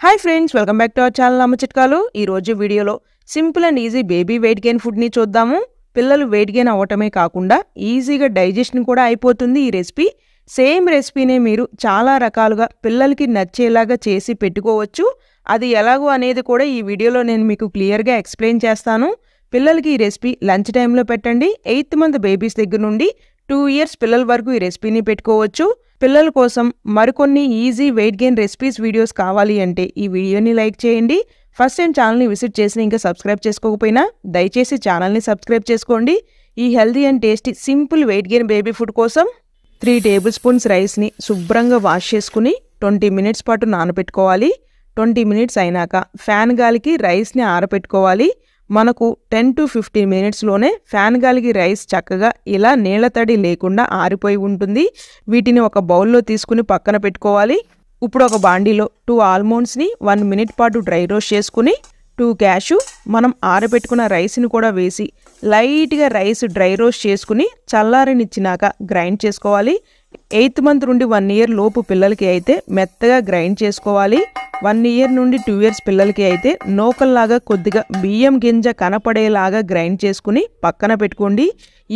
Hi friends, welcome back to our channel అమ్మ చిట్కాలు. ఈ రోజు వీడియోలో simple and easy baby weight gain ఫుడ్ని చూద్దాము. పిల్లలు వెయిట్ గెయిన్ అవ్వటమే కాకుండా ఈజీగా డైజెషన్ కూడా అయిపోతుంది ఈ రెసిపీ. సేమ్ రెసిపీనే మీరు చాలా రకాలుగా పిల్లలకి నచ్చేలాగా చేసి పెట్టుకోవచ్చు. అది ఎలాగో అనేది కూడా ఈ వీడియోలో నేను మీకు క్లియర్గా ఎక్స్ప్లెయిన్ చేస్తాను. పిల్లలకి ఈ రెసిపీ లంచ్ టైంలో పెట్టండి. 8th మంత్ బేబీస్ దగ్గర నుండి 2 years పిల్లల వరకు ఈ రెసిపీని పెట్టుకోవచ్చు. పిల్లల కోసం మరికొన్ని easy weight gain recipes videos కావాలి అంటే ఈ వీడియోని లైక్ చేయండి. ఫస్ట్ టైం ఛానల్ని విజిట్ చేసి ఇంకా సబ్స్క్రైబ్ చేసుకోకపోయినా దయచేసి ఛానల్ని సబ్స్క్రైబ్ చేసుకోండి. ఈ healthy and tasty simple weight gain baby food కోసం 3 tablespoons రైస్ని శుభ్రంగా వాష్ చేసుకుని 20 minutes పాటు నానబెట్టుకోవాలి. 20 minutes అయినాక ఫ్యాన్ గాలికి రైస్ని ఆరబెట్టుకోవాలి. మనకు 10 to 15 minutesలోనే ఫ్యాన్ గాలికి రైస్ చక్కగా ఇలా నీళ్ల తడి లేకుండా ఆరిపోయి ఉంటుంది. వీటిని ఒక బౌల్లో తీసుకుని పక్కన పెట్టుకోవాలి. ఇప్పుడు ఒక బాండీలో 2 almondsని 1 minute పాటు డ్రై రోస్ట్ చేసుకుని 2 cashew మనం ఆరబెట్టుకున్న రైస్ని కూడా వేసి లైట్గా రైస్ డ్రై రోస్ట్ చేసుకుని చల్లారనిచ్చినాక గ్రైండ్ చేసుకోవాలి. 8th month నుండి 1 year లోపు పిల్లలకి అయితే మెత్తగా గ్రైండ్ చేసుకోవాలి. 1 year నుండి 2 years పిల్లలకి అయితే నూకల్లాగా కొద్దిగా బియ్యం గింజ కనపడేలాగా గ్రైండ్ చేసుకుని పక్కన పెట్టుకోండి.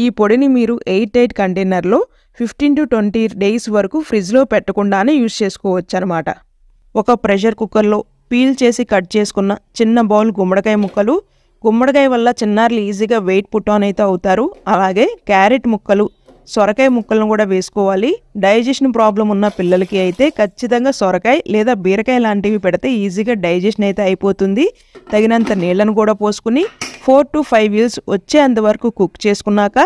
ఈ పొడిని మీరు 8 కంటైనర్లో 15 to 20 days వరకు ఫ్రిడ్జ్లో పెట్టకుండానే యూజ్ చేసుకోవచ్చు అనమాట. ఒక ప్రెషర్ కుక్కర్లో పీల్ చేసి కట్ చేసుకున్న చిన్న బౌల్ గుమ్మడికాయ ముక్కలు. గుమ్మడికాయ వల్ల చిన్నారులు ఈజీగా వెయిట్ పుట్ ఆన్ అయితే అవుతారు. అలాగే క్యారెట్ ముక్కలు, సొరకాయ ముక్కలను కూడా వేసుకోవాలి. డైజెషన్ ప్రాబ్లం ఉన్న పిల్లలకి అయితే ఖచ్చితంగా సొరకాయ లేదా బీరకాయ లాంటివి పెడితే ఈజీగా డైజెషన్ అయితే అయిపోతుంది. తగినంత నీళ్లను కూడా పోసుకుని 4 to 5 years వచ్చేంత వరకు కుక్ చేసుకున్నాక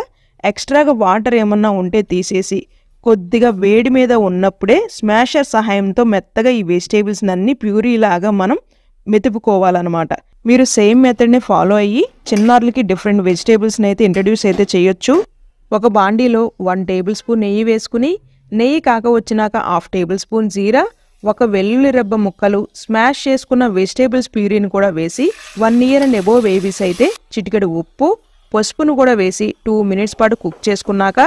ఎక్స్ట్రాగా వాటర్ ఏమన్నా ఉంటే తీసేసి కొద్దిగా వేడి మీద ఉన్నప్పుడే స్మాషర్ సహాయంతో మెత్తగా ఈ వెజిటేబుల్స్ అన్ని ప్యూరీ లాగా మనం మెతుపుకోవాలన్నమాట. మీరు సేమ్ మెథడ్ని ఫాలో అయ్యి చిన్నారులకి డిఫరెంట్ వెజిటేబుల్స్ని అయితే ఇంట్రడ్యూస్ అయితే చేయొచ్చు. ఒక బాండీలో 1 tablespoon నెయ్యి వేసుకుని నెయ్యి కాక వచ్చినాక 1/2 tablespoon జీరా, ఒక వెల్లుల్లి రెబ్బ ముక్కలు, స్మాష్ చేసుకున్న వెజిటేబుల్స్ ప్యూరీని కూడా వేసి 1 year and above బేబీస్ అయితే చిటికెడు ఉప్పు, పసుపును కూడా వేసి 2 minutes పాటు కుక్ చేసుకున్నాక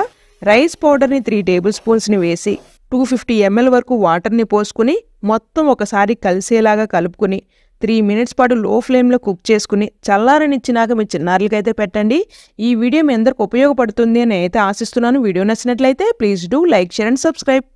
రైస్ పౌడర్ని 3 tablespoonsని వేసి 250 ml వరకు వాటర్ని పోసుకుని మొత్తం ఒకసారి కలిసేలాగా కలుపుకుని 3 minutes పాటు లో ఫ్లేమ్లో కుక్ చేసుకుని చల్లారనిచ్చినాక మీ చిన్నారులకైతే పెట్టండి. ఈ వీడియో మీ అందరికి ఉపయోగపడుతుంది అని అయితే ఆశిస్తున్నాను. వీడియో నచ్చినట్లయితే please do like, share and subscribe.